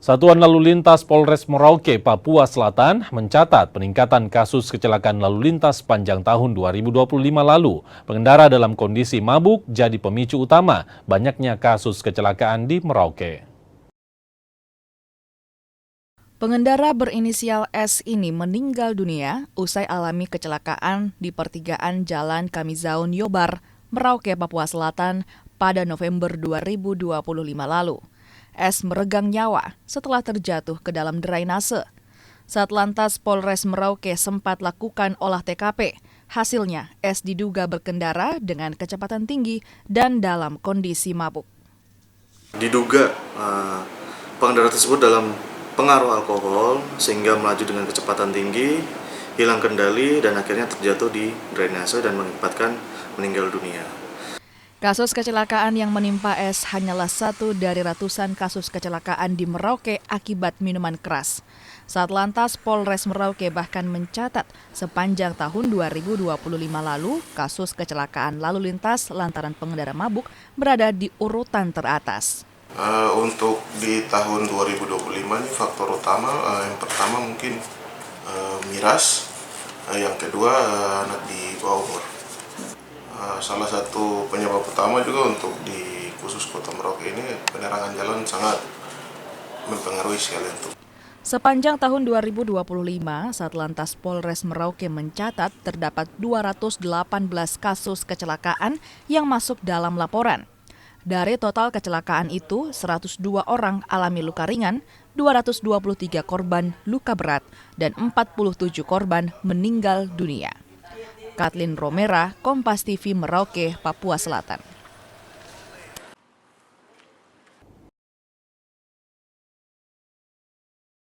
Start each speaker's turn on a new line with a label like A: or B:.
A: Satuan Lalu Lintas Polres Merauke, Papua Selatan mencatat peningkatan kasus kecelakaan lalu lintas sepanjang tahun 2025 lalu. Pengendara dalam kondisi mabuk jadi pemicu utama banyaknya kasus kecelakaan di Merauke.
B: Pengendara berinisial S ini meninggal dunia usai alami kecelakaan di pertigaan Jalan Kamizaun Yobar, Merauke, Papua Selatan pada November 2025 lalu. S meregang nyawa setelah terjatuh ke dalam drainase. Satlantas Polres Merauke sempat lakukan olah TKP. Hasilnya, S diduga berkendara dengan kecepatan tinggi dan dalam kondisi mabuk.
C: Diduga pengendara tersebut dalam pengaruh alkohol sehingga melaju dengan kecepatan tinggi, hilang kendali dan akhirnya terjatuh di drainase dan mengakibatkan meninggal dunia.
B: Kasus kecelakaan yang menimpa S hanyalah satu dari ratusan kasus kecelakaan di Merauke akibat minuman keras. Satlantas Polres Merauke bahkan mencatat sepanjang tahun 2025 lalu, kasus kecelakaan lalu lintas lantaran pengendara mabuk berada di urutan teratas.
D: Untuk di tahun 2025 ini faktor utama, yang pertama mungkin miras, yang kedua anak di bawah umur. Salah satu penyebab utama juga untuk di khusus Kota Merauke ini penerangan jalan sangat mempengaruhi sekali untuk.
B: Sepanjang tahun 2025, Satlantas Polres Merauke mencatat terdapat 218 kasus kecelakaan yang masuk dalam laporan. Dari total kecelakaan itu, 102 orang alami luka ringan, 223 korban luka berat, dan 47 korban meninggal dunia. Katlin Romera, Kompas TV Merauke, Papua Selatan.